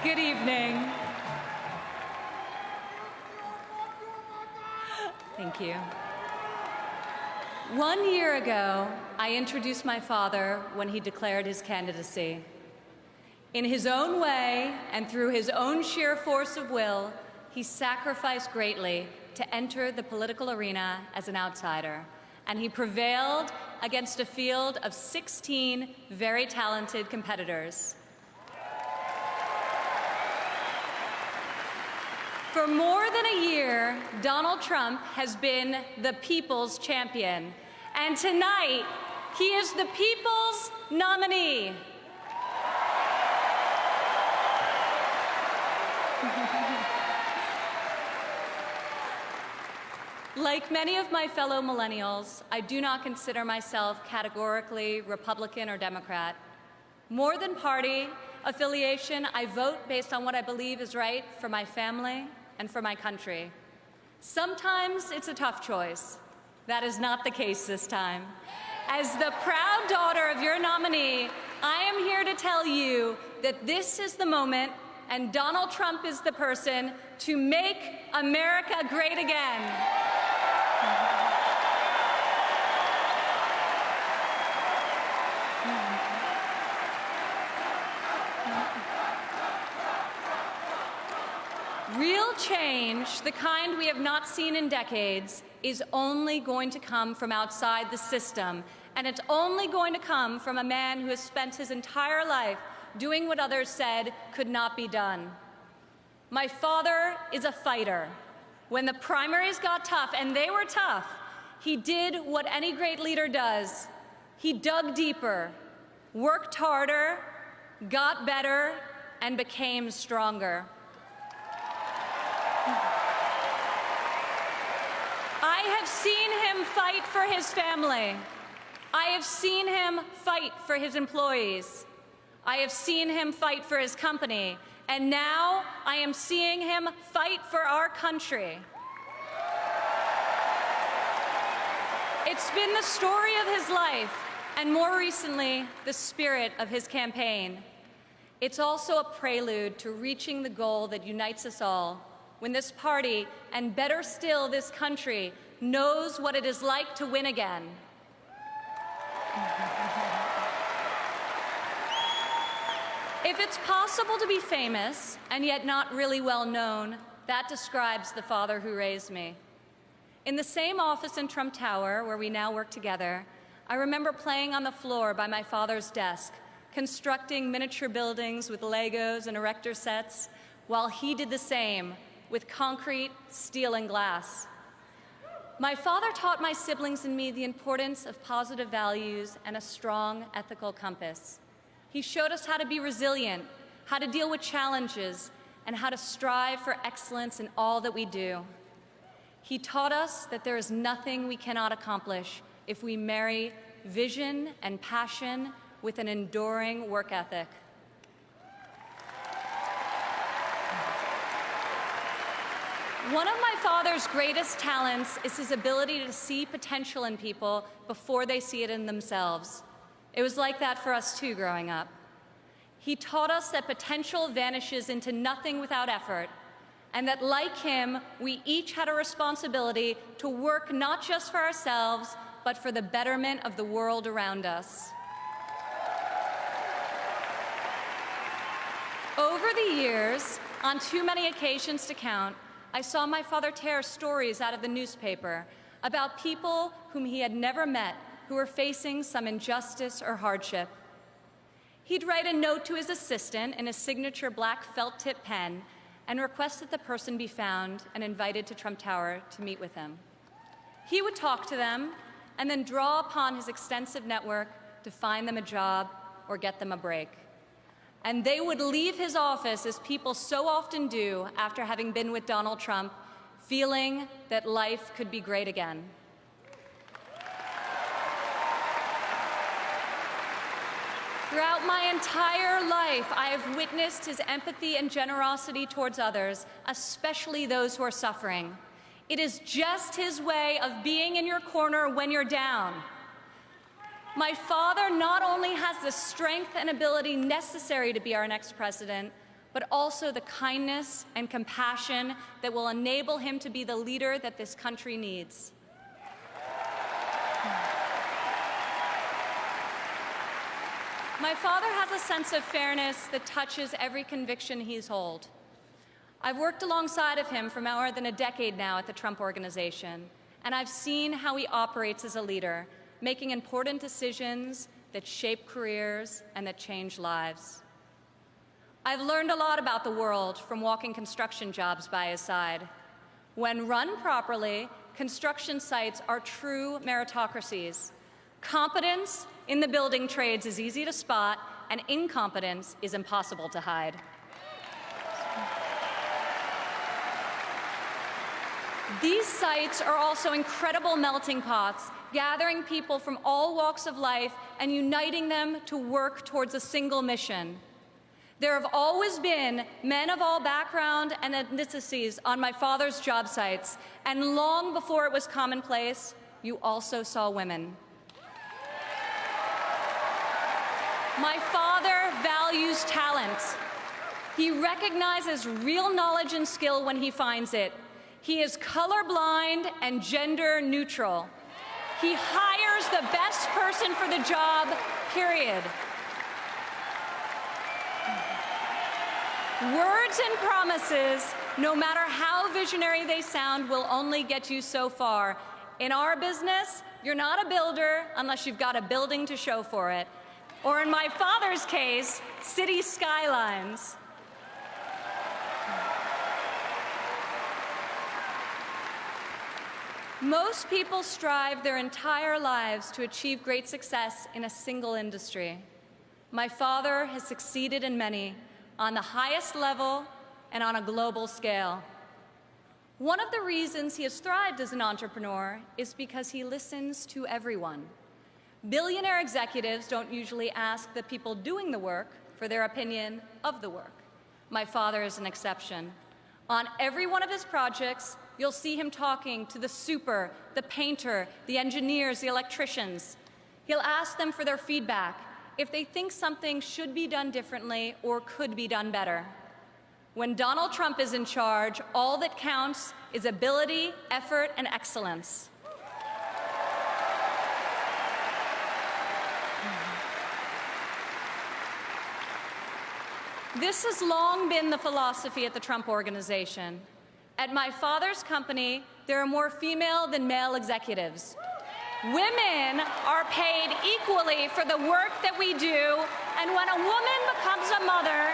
Good evening. Thank you. 1 year ago, I introduced my father when he declared his candidacy. In his own way and through his own sheer force of will, he sacrificed greatly to enter the political arena as an outsider, and he prevailed against a field of 16 very talented competitors. For more than a year, Donald Trump has been the people's champion, and tonight, he is the people's nominee. Like many of my fellow millennials, I do not consider myself categorically Republican or Democrat. More than party affiliation, I vote based on what I believe is right for my family and for my country. Sometimes it's a tough choice. That is not the case this time. As the proud daughter of your nominee, I am here to tell you that this is the moment and Donald Trump is the person to make America great again. Real change, the kind we have not seen in decades, is only going to come from outside the system, and it's only going to come from a man who has spent his entire life doing what others said could not be done. My father is a fighter. When the primaries got tough, and they were tough, he did what any great leader does. He dug deeper, worked harder, got better, and became stronger. I have seen him fight for his family. I have seen him fight for his employees. I have seen him fight for his company. And now I am seeing him fight for our country. It's been the story of his life, and more recently, the spirit of his campaign. It's also a prelude to reaching the goal that unites us all, when this party, and better still this country, knows what it is like to win again. If it's possible to be famous and yet not really well known, that describes the father who raised me. In the same office in Trump Tower, where we now work together, I remember playing on the floor by my father's desk, constructing miniature buildings with Legos and erector sets, while he did the same with concrete, steel, and glass. My father taught my siblings and me the importance of positive values and a strong ethical compass. He showed us how to be resilient, how to deal with challenges, and how to strive for excellence in all that we do. He taught us that there is nothing we cannot accomplish if we marry vision and passion with an enduring work ethic. One of my father's greatest talents is his ability to see potential in people before they see it in themselves. It was like that for us too growing up. He taught us that potential vanishes into nothing without effort, and that like him, we each had a responsibility to work not just for ourselves, but for the betterment of the world around us. Over the years, on too many occasions to count, I saw my father tear stories out of the newspaper about people whom he had never met who were facing some injustice or hardship. He'd write a note to his assistant in a signature black felt-tip pen and request that the person be found and invited to Trump Tower to meet with him. He would talk to them and then draw upon his extensive network to find them a job or get them a break. And they would leave his office, as people so often do after having been with Donald Trump, feeling that life could be great again. Throughout my entire life, I have witnessed his empathy and generosity towards others, especially those who are suffering. It is just his way of being in your corner when you're down. My father not only has the strength and ability necessary to be our next president, but also the kindness and compassion that will enable him to be the leader that this country needs. My father has a sense of fairness that touches every conviction he's held. I've worked alongside of him for more than a decade now at the Trump Organization, and I've seen how he operates as a leader, making important decisions that shape careers and that change lives. I've learned a lot about the world from walking construction jobs by his side. When run properly, construction sites are true meritocracies. Competence in the building trades is easy to spot, and incompetence is impossible to hide. These sites are also incredible melting pots, gathering people from all walks of life and uniting them to work towards a single mission. There have always been men of all background and ethnicities on my father's job sites, and long before it was commonplace, you also saw women. My father values talent. He recognizes real knowledge and skill when he finds it. He is colorblind and gender neutral. He hires the best person for the job, period. Words and promises, no matter how visionary they sound, will only get you so far. In our business, you're not a builder unless you've got a building to show for it. Or in my father's case, city skylines. Most people strive their entire lives to achieve great success in a single industry. My father has succeeded in many, on the highest level and on a global scale. One of the reasons he has thrived as an entrepreneur is because he listens to everyone. Billionaire executives don't usually ask the people doing the work for their opinion of the work. My father is an exception. On every one of his projects, you'll see him talking to the super, the painter, the engineers, the electricians. He'll ask them for their feedback, if they think something should be done differently or could be done better. When Donald Trump is in charge, all that counts is ability, effort, and excellence. This has long been the philosophy at the Trump Organization. At my father's company, there are more female than male executives. Women are paid equally for the work that we do, and when a woman becomes a mother,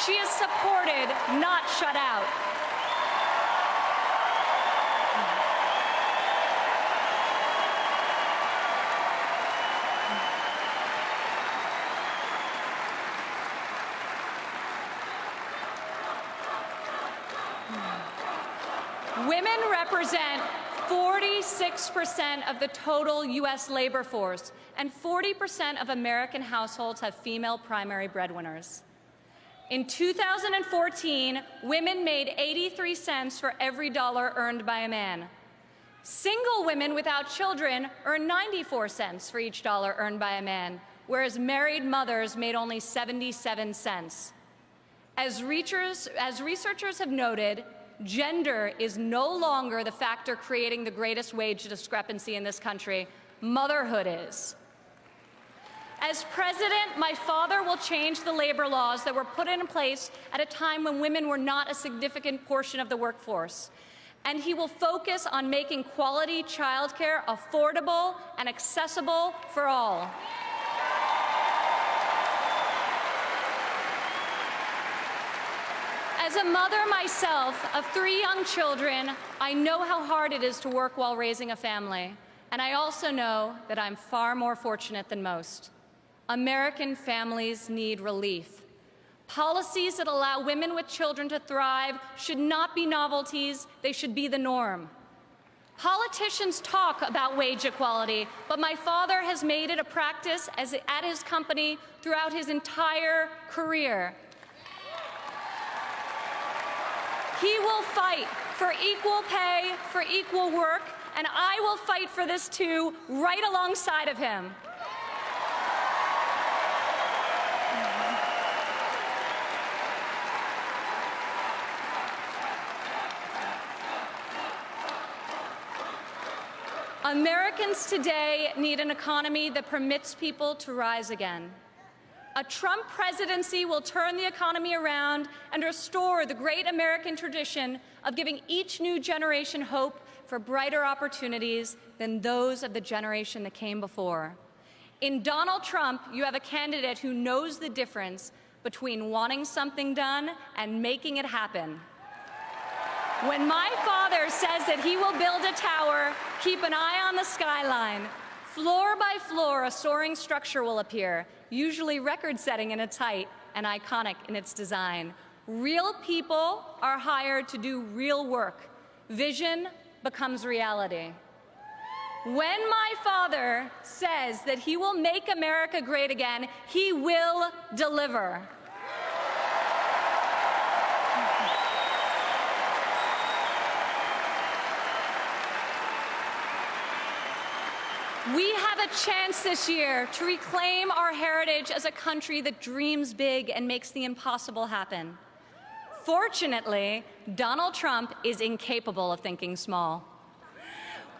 she is supported, not shut out. Women represent 46% of the total U.S. labor force, and 40% of American households have female primary breadwinners. In 2014, women made 83 cents for every dollar earned by a man. Single women without children earn 94 cents for each dollar earned by a man, whereas married mothers made only 77 cents. As researchers have noted, gender is no longer the factor creating the greatest wage discrepancy in this country. Motherhood is. As president, my father will change the labor laws that were put in place at a time when women were not a significant portion of the workforce. And he will focus on making quality childcare affordable and accessible for all. As a mother myself of 3 young children, I know how hard it is to work while raising a family. And I also know that I'm far more fortunate than most. American families need relief. Policies that allow women with children to thrive should not be novelties, they should be the norm. Politicians talk about wage equality, but my father has made it a practice at his company throughout his entire career. He will fight for equal pay, for equal work, and I will fight for this too, right alongside of him. Americans today need an economy that permits people to rise again. A Trump presidency will turn the economy around and restore the great American tradition of giving each new generation hope for brighter opportunities than those of the generation that came before. In Donald Trump, you have a candidate who knows the difference between wanting something done and making it happen. When my father says that he will build a tower, keep an eye on the skyline. Floor by floor, a soaring structure will appear, usually record-setting in its height and iconic in its design. Real people are hired to do real work. Vision becomes reality. When my father says that he will make America great again, he will deliver. We have a chance this year to reclaim our heritage as a country that dreams big and makes the impossible happen. Fortunately, Donald Trump is incapable of thinking small.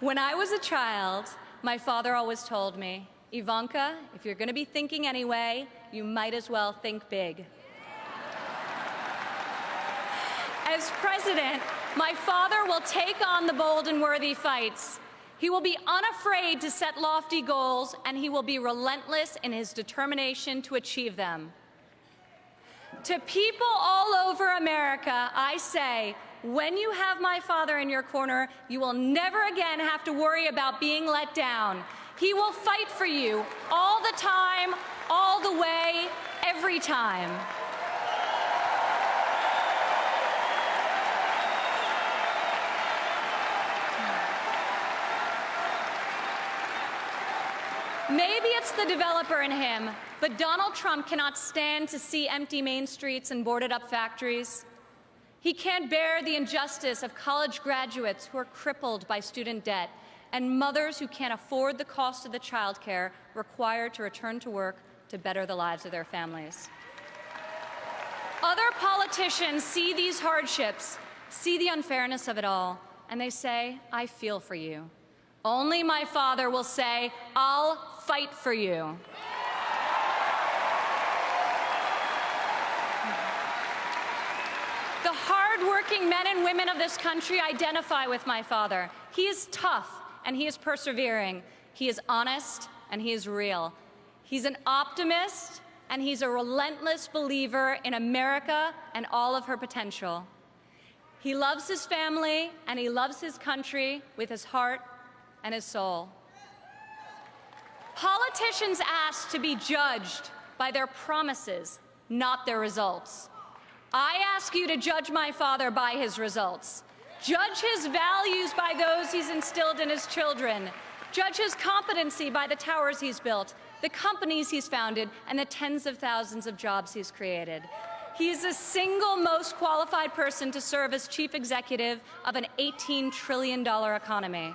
When I was a child, my father always told me, Ivanka, if you're going to be thinking anyway, you might as well think big. As president, my father will take on the bold and worthy fights. He will be unafraid to set lofty goals, and he will be relentless in his determination to achieve them. To people all over America, I say, when you have my father in your corner, you will never again have to worry about being let down. He will fight for you all the time, all the way, every time. Maybe it's the developer in him, but Donald Trump cannot stand to see empty main streets and boarded-up factories. He can't bear the injustice of college graduates who are crippled by student debt and mothers who can't afford the cost of the child care required to return to work to better the lives of their families. Other politicians see these hardships, see the unfairness of it all, and they say, I feel for you. Only my father will say, I'll fight for you. The hard-working men and women of this country identify with my father. He is tough and he is persevering. He is honest and he is real. He's an optimist and he's a relentless believer in America and all of her potential. He loves his family and he loves his country with his heart and his soul. Politicians ask to be judged by their promises, not their results. I ask you to judge my father by his results. Judge his values by those he's instilled in his children. Judge his competency by the towers he's built, the companies he's founded, and the tens of thousands of jobs he's created. He is the single most qualified person to serve as chief executive of an $18 trillion economy.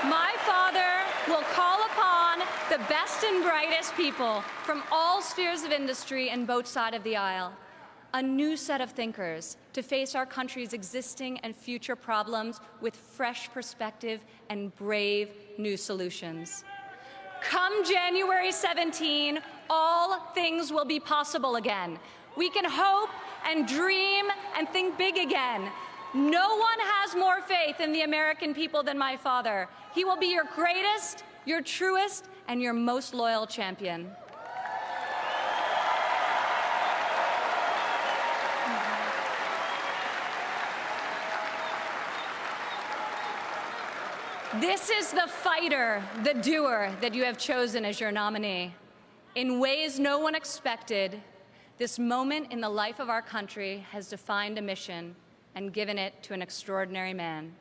My father will call upon the best and brightest people from all spheres of industry and both sides of the aisle, a new set of thinkers to face our country's existing and future problems with fresh perspective and brave new solutions. Come January 17, all things will be possible again. We can hope and dream and think big again. No one has more faith in the American people than my father. He will be your greatest, your truest, and your most loyal champion. This is the fighter, the doer that you have chosen as your nominee. In ways no one expected, this moment in the life of our country has defined a mission and given it to an extraordinary man.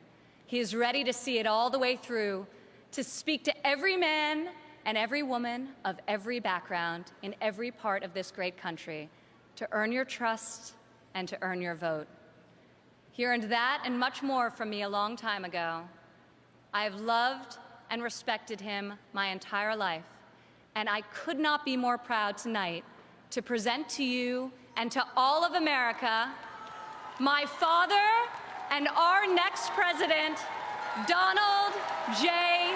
He is ready to see it all the way through, to speak to every man and every woman of every background in every part of this great country, to earn your trust and to earn your vote. He earned that and much more from me a long time ago. I have loved and respected him my entire life, and I could not be more proud tonight to present to you and to all of America my father, and our next president, Donald J.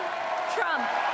Trump.